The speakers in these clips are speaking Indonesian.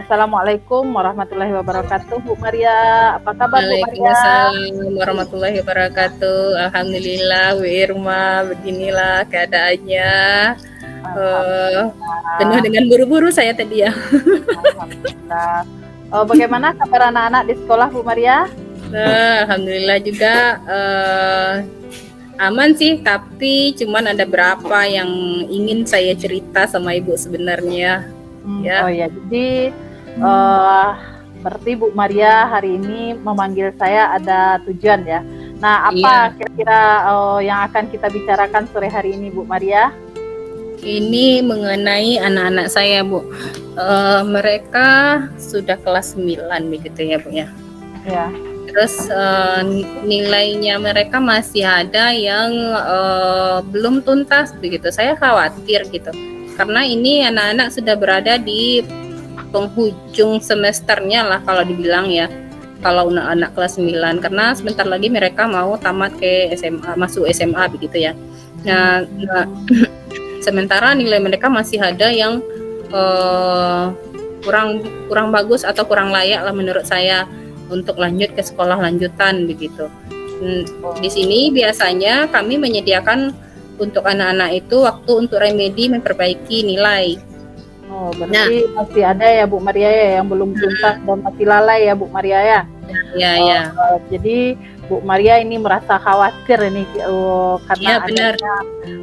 Assalamualaikum warahmatullahi wabarakatuh, Bu Maria. Apa kabar, Bu Maria? Waalaikumsalam warahmatullahi wabarakatuh. Alhamdulillah, Bu Irma, beginilah keadaannya. Eh, Penuh Alhamdulillah, dengan buru-buru saya tadi ya. alhamdulillah. Bagaimana kabar anak-anak di sekolah, Bu Maria? Alhamdulillah juga aman sih, tapi cuman ada berapa yang ingin saya cerita sama Ibu sebenarnya. Ya. Oh ya, jadi berarti Bu Maria hari ini memanggil saya ada tujuan ya. Nah, apa kira-kira yang akan kita bicarakan sore hari ini, Bu Maria? Ini mengenai anak-anak saya, Bu. Mereka sudah kelas 9 begitu ya, Bu ya. Ya. Terus nilainya mereka masih ada yang belum tuntas begitu. Saya khawatir gitu. Karena ini anak-anak sudah berada di penghujung semesternya lah kalau dibilang ya. Kalau anak kelas 9, karena sebentar lagi mereka mau tamat ke SMA, masuk SMA begitu ya. Nah sementara nilai mereka masih ada yang kurang bagus atau kurang layak lah menurut saya untuk lanjut ke sekolah lanjutan begitu. Di sini biasanya kami menyediakan untuk anak-anak itu waktu untuk remedi memperbaiki nilai. Oh, berarti masih ada ya Bu Maria ya yang belum tuntas dan masih lalai ya Bu Maria ya. Ya. Jadi Bu Maria ini merasa khawatir ini karena adanya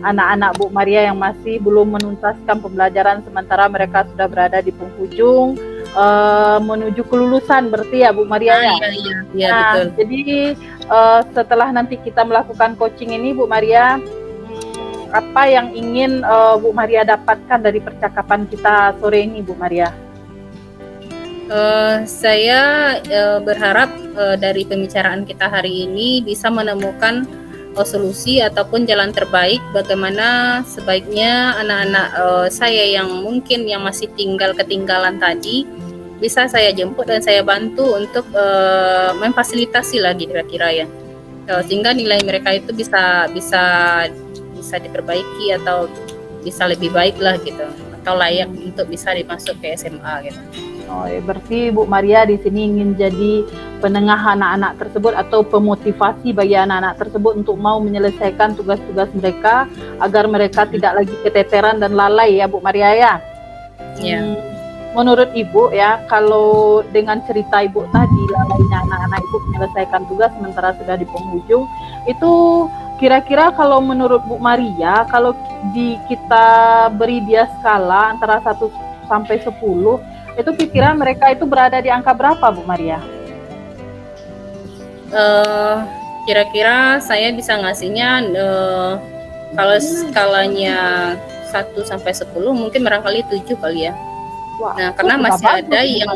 anak-anak Bu Maria yang masih belum menuntaskan pembelajaran sementara mereka sudah berada di penghujung menuju kelulusan berarti ya Bu Maria ya. Iya, betul. Jadi setelah nanti kita melakukan coaching ini Bu Maria, apa yang ingin Bu Maria dapatkan dari percakapan kita sore ini Bu Maria? Saya berharap dari pembicaraan kita hari ini bisa menemukan solusi ataupun jalan terbaik bagaimana sebaiknya anak-anak saya yang mungkin yang masih ketinggalan tadi bisa saya jemput dan saya bantu untuk memfasilitasi lagi kira-kira ya, sehingga nilai mereka itu bisa diperbaiki atau bisa lebih baik lah gitu, atau layak untuk bisa dimasuk ke SMA gitu. Oh, ya, berarti Bu Maria di sini ingin jadi penengah anak-anak tersebut atau pemotivasi bagi anak-anak tersebut untuk mau menyelesaikan tugas-tugas mereka agar mereka tidak lagi keteteran dan lalai ya Bu Maria ya. Menurut Ibu ya, kalau dengan cerita Ibu tadi lalainya anak-anak Ibu menyelesaikan tugas sementara sudah di penghujung, itu kira-kira kalau menurut Bu Maria, kalau kita beri dia skala antara 1 sampai 10, itu pikiran mereka itu berada di angka berapa Bu Maria? Kira-kira saya bisa ngasihnya kalau skalanya 1 sampai 10 mungkin barangkali 7 kali ya. Wah, nah karena masih ada yang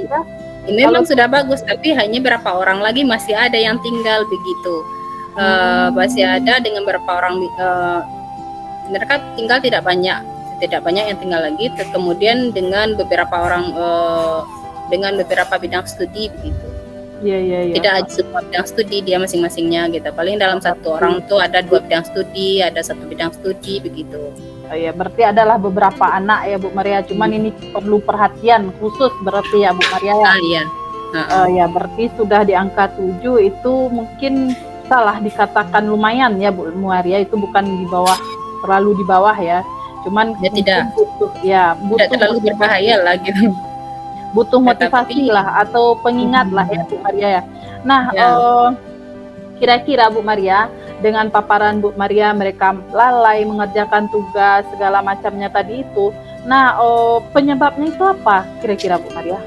memang sudah bagus, tapi hanya berapa orang lagi masih ada yang tinggal begitu. Masih ada dengan beberapa orang mereka tinggal tidak banyak yang tinggal lagi. Kemudian dengan beberapa orang dengan beberapa bidang studi begitu. Iya. Tidak ada semua bidang studi dia masing-masingnya gitu. Paling dalam satu orang tuh ada 2 bidang studi, ada 1 bidang studi begitu. Oh ya, berarti adalah beberapa anak ya Bu Maria. Cuman ini perlu perhatian khusus berarti ya Bu Maria ya. Iya. Ya berarti sudah di angka 7 itu mungkin salah dikatakan lumayan ya Bu Maria, itu bukan di bawah, terlalu di bawah ya. Cuman ya tidak terlalu berbahaya lah gitu. Butuh motivasi lah atau pengingat lah ya Bu Maria ya. Nah, kira-kira Bu Maria dengan paparan Bu Maria mereka lalai mengerjakan tugas segala macamnya tadi itu. Nah, penyebabnya itu apa kira-kira Bu Maria?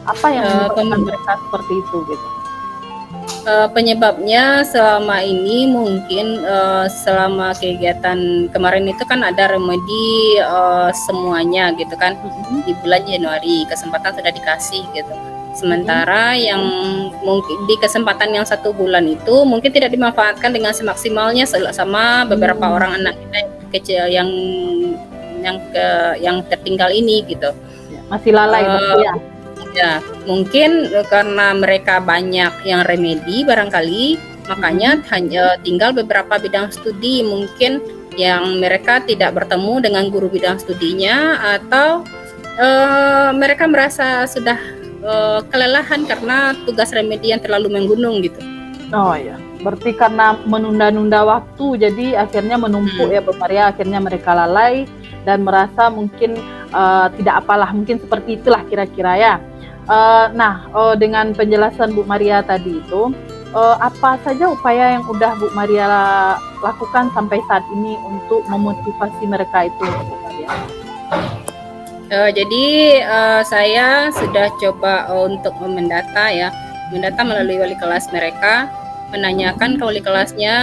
Apa yang menyebabkan mereka seperti itu gitu? Penyebabnya selama ini mungkin selama kegiatan kemarin itu kan ada remedi semuanya gitu kan, di bulan Januari kesempatan sudah dikasih gitu. Sementara yang mungkin di kesempatan yang 1 bulan itu mungkin tidak dimanfaatkan dengan semaksimalnya sama beberapa orang anak kita yang kecil yang tertinggal ini gitu. Masih lalai berarti ya. Ya, mungkin karena mereka banyak yang remedi barangkali, makanya hanya tinggal beberapa bidang studi mungkin yang mereka tidak bertemu dengan guru bidang studinya, atau Mereka merasa sudah kelelahan karena tugas remedi yang terlalu menggunung gitu. Oh ya, berarti karena menunda-nunda waktu, jadi akhirnya menumpuk ya Bu Maria, akhirnya mereka lalai dan merasa mungkin tidak apalah, mungkin seperti itulah kira-kira ya. Dengan penjelasan Bu Maria tadi itu, apa saja upaya yang udah Bu Maria lakukan sampai saat ini untuk memotivasi mereka itu, Bu Maria? Jadi saya sudah coba untuk mendata melalui wali kelas mereka, menanyakan ke wali kelasnya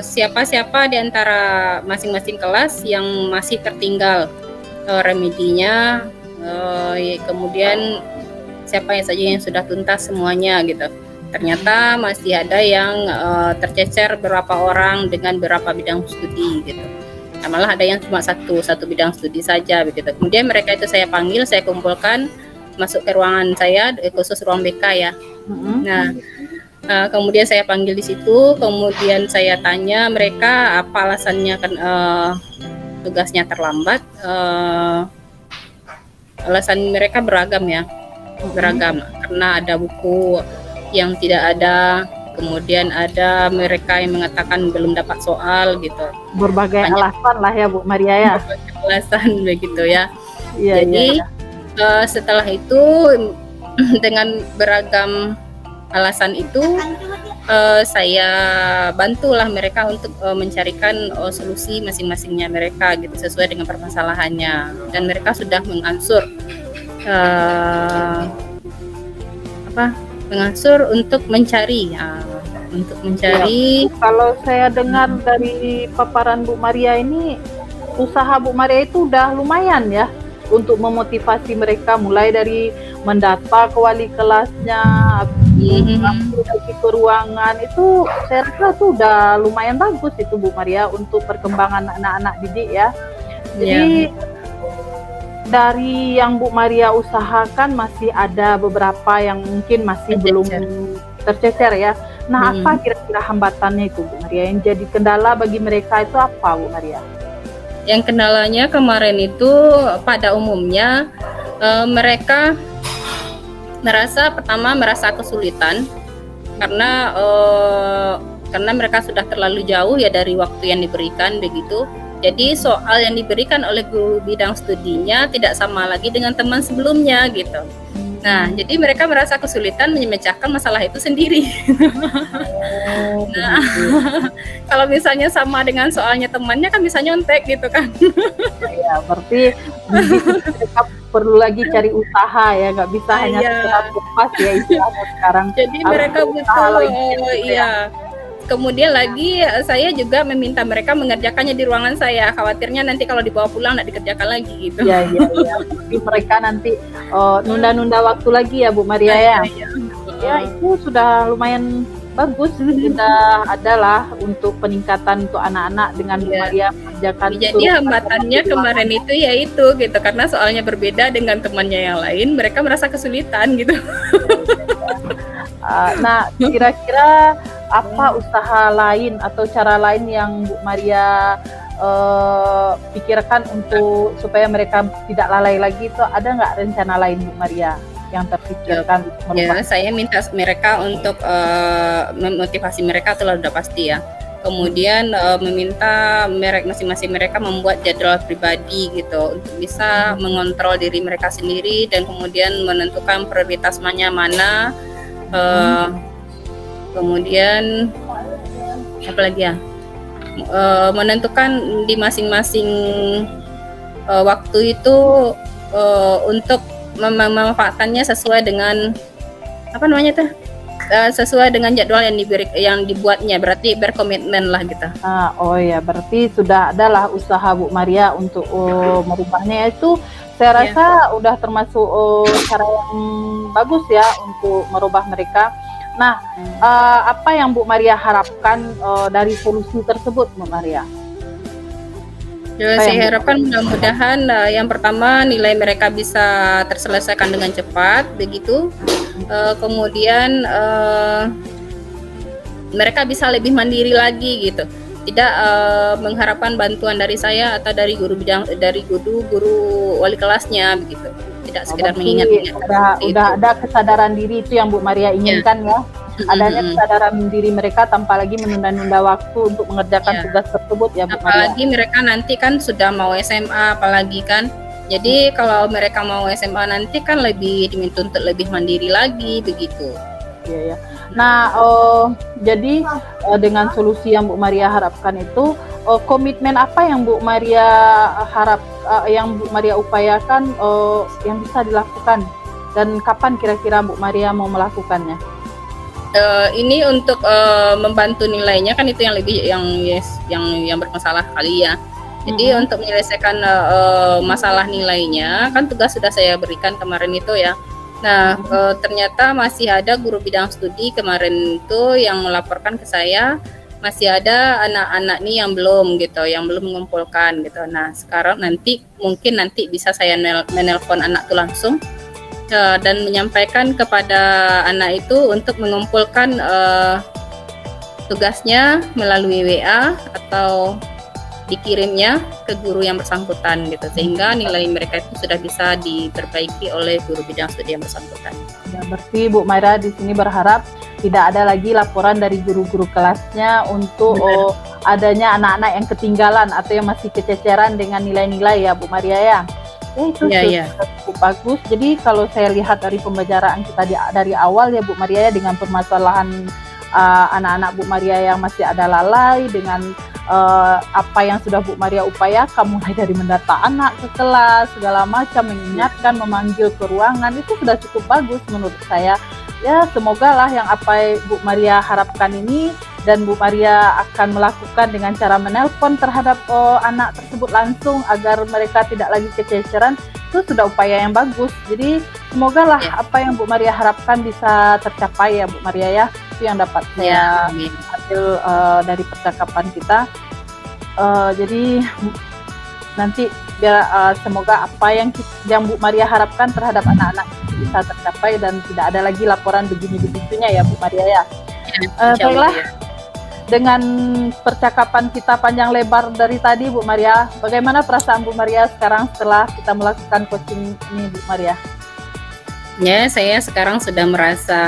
siapa-siapa di antara masing-masing kelas yang masih tertinggal remedinya, kemudian siapa yang saja yang sudah tuntas semuanya gitu. Ternyata masih ada yang tercecer beberapa orang dengan beberapa bidang studi gitu. Malah ada yang cuma satu bidang studi saja begitu. Kemudian mereka itu saya panggil, saya kumpulkan masuk ke ruangan saya, khusus ruang BK ya. Nah, kemudian saya panggil di situ, kemudian saya tanya mereka apa alasannya kan tugasnya terlambat. Alasan mereka beragam ya, beragam karena ada buku yang tidak ada. Kemudian ada mereka yang mengatakan belum dapat soal gitu. Berbagai alasan lah ya Bu Maria ya. Berbagai alasan begitu ya. Iya, Jadi setelah itu dengan beragam alasan itu saya bantulah mereka untuk mencarikan solusi masing-masingnya mereka gitu sesuai dengan permasalahannya, dan mereka sudah mengansur mengansur untuk mencari Kalau saya dengar dari paparan Bu Maria ini, usaha Bu Maria itu udah lumayan ya untuk memotivasi mereka, mulai dari mendata ke wali kelasnya, ke ruangan itu. Saya rasa itu udah lumayan bagus itu Bu Maria untuk perkembangan anak-anak didik ya. Jadi dari yang Bu Maria usahakan masih ada beberapa yang mungkin masih belum tercecer ya. Nah, apa kira-kira hambatannya itu Bu Maria, yang jadi kendala bagi mereka itu apa Bu Maria? Yang kendalanya kemarin itu pada umumnya mereka merasa kesulitan karena mereka sudah terlalu jauh ya dari waktu yang diberikan begitu. Jadi soal yang diberikan oleh guru bidang studinya tidak sama lagi dengan teman sebelumnya gitu. Nah, jadi mereka merasa kesulitan memecahkan masalah itu sendiri. Nah, kalau misalnya sama dengan soalnya temannya kan bisa nyontek gitu kan. Ya, berarti mereka perlu lagi cari usaha ya, nggak bisa hanya sekedar lepas ya istilahnya sekarang. Jadi mereka butuh Kemudian lagi saya juga meminta mereka mengerjakannya di ruangan saya. Khawatirnya nanti kalau dibawa pulang nggak dikerjakan lagi gitu. Iya. Tapi mereka nanti nunda-nunda waktu lagi ya Bu Maria ya. Ya itu sudah lumayan bagus, sudah adalah untuk peningkatan untuk anak-anak dengan Bu Maria mengerjakan. Jadi hambatannya kemarin itu yaitu gitu, karena soalnya berbeda dengan temannya yang lain, mereka merasa kesulitan gitu. Nah, kira-kira apa usaha lain atau cara lain yang Bu Maria pikirkan untuk supaya mereka tidak lalai lagi, itu ada nggak rencana lain Bu Maria yang terpikirkan? Ya, saya minta mereka untuk memotivasi mereka itu sudah pasti ya. Kemudian meminta masing-masing mereka membuat jadwal pribadi gitu untuk bisa mengontrol diri mereka sendiri dan kemudian menentukan prioritas mana. Kemudian apa lagi ya, menentukan di masing-masing waktu itu untuk memanfaatkannya sesuai dengan sesuai dengan jadwal yang dibuatnya, berarti berkomitmen lah gitu. Oh ya, berarti sudah adalah usaha Bu Maria untuk merubahnya. Itu saya rasa udah termasuk cara yang bagus ya untuk merubah mereka. Nah, apa yang Bu Maria harapkan dari solusi tersebut Bu Maria? Saya harapkan mudah-mudahan yang pertama nilai mereka bisa terselesaikan dengan cepat begitu. Kemudian mereka bisa lebih mandiri lagi gitu. tidak mengharapkan bantuan dari saya atau dari guru bidang, dari guru wali kelasnya begitu. Tidak sekedar mengingat-ingat. Udah ada kesadaran diri, itu yang Bu Maria inginkan ya. Adanya kesadaran diri mereka tanpa lagi menunda-nunda waktu untuk mengerjakan tugas tersebut ya Bu Maria. Apalagi mereka nanti kan sudah mau SMA apalagi kan. Jadi kalau mereka mau SMA nanti kan lebih dituntut lebih mandiri lagi begitu. Iya ya. Nah, jadi dengan solusi yang Bu Maria harapkan itu, komitmen apa yang Bu Maria yang Bu Maria upayakan yang bisa dilakukan, dan kapan kira-kira Bu Maria mau melakukannya? Ini untuk membantu nilainya kan, itu yang lebih yang bermasalah kali ya. Jadi untuk menyelesaikan masalah nilainya kan tugas sudah saya berikan kemarin itu ya. Nah, ternyata masih ada guru bidang studi kemarin itu yang melaporkan ke saya, masih ada anak-anak nih yang belum gitu, yang belum mengumpulkan gitu. Nah, sekarang mungkin nanti bisa saya menelpon anak itu langsung dan menyampaikan kepada anak itu untuk mengumpulkan tugasnya melalui WA atau dikirimnya ke guru yang bersangkutan gitu, sehingga nilai mereka itu sudah bisa diperbaiki oleh guru bidang studi yang bersangkutan. Ya, berarti Bu Maira di sini berharap tidak ada lagi laporan dari guru-guru kelasnya untuk adanya anak-anak yang ketinggalan atau yang masih kececeran dengan nilai-nilai ya Bu Maria ya. Itu cukup bagus. Jadi kalau saya lihat dari pembicaraan kita dari awal ya Bu Maria ya, dengan permasalahan anak-anak Bu Maria yang masih ada lalai, dengan apa yang sudah Bu Maria upayakan, mulai dari mendata anak ke kelas segala macam, mengingatkan, memanggil ke ruangan, itu sudah cukup bagus menurut saya. Ya, semoga lah yang apa Bu Maria harapkan ini, dan Bu Maria akan melakukan dengan cara menelpon terhadap anak tersebut langsung agar mereka tidak lagi kececeran, itu sudah upaya yang bagus. Jadi semoga lah apa yang Bu Maria harapkan bisa tercapai ya Bu Maria ya. Itu yang dapat saya ambil dari percakapan kita. Jadi nanti biar semoga apa yang Bu Maria harapkan terhadap anak-anak bisa tercapai dan tidak ada lagi laporan begini-begitunya ya Bu Maria ya. Baiklah, dengan percakapan kita panjang lebar dari tadi Bu Maria, bagaimana perasaan Bu Maria sekarang setelah kita melakukan coaching ini Bu Maria? Ya, saya sekarang sudah merasa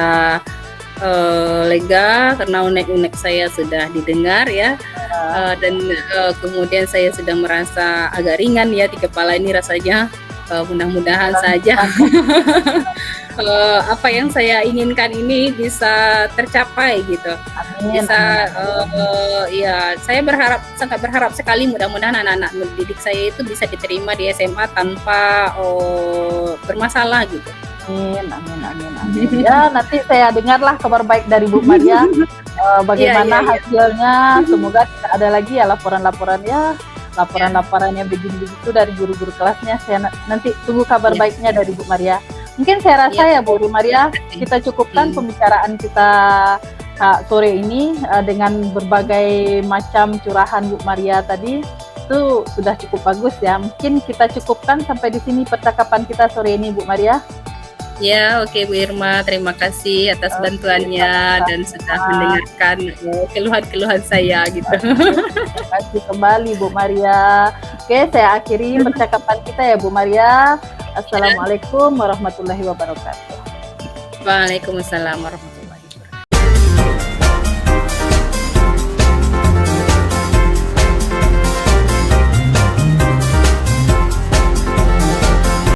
lega karena unek-unek saya sudah didengar ya, dan kemudian saya sudah merasa agak ringan ya di kepala ini rasanya. Mudah-mudahan saja apa yang saya inginkan ini bisa tercapai gitu. Bisa ya, saya sangat berharap sekali mudah-mudahan anak-anak didik saya itu bisa diterima di SMA tanpa bermasalah gitu. Amin. Ya, nanti saya dengarlah kabar baik dari Bu Maria bagaimana hasilnya. Semoga tidak ada lagi ya laporan-laporannya begini-begitu dari guru-guru kelasnya. Saya nanti tunggu kabar baiknya dari Bu Maria. Mungkin saya rasa ya Bu Maria, kita cukupkan pembicaraan kita sore ini dengan berbagai macam curahan Bu Maria tadi. Itu sudah cukup bagus ya. Mungkin kita cukupkan sampai di sini percakapan kita sore ini Bu Maria. Ya, oke Bu Irma, terima kasih atas bantuannya dan sudah mendengarkan keluhan-keluhan saya gitu. Terima kasih kembali Bu Maria. Oke, saya akhiri percakapan kita ya Bu Maria. Assalamualaikum warahmatullahi wabarakatuh. Waalaikumsalam warahmatullahi wabarakatuh.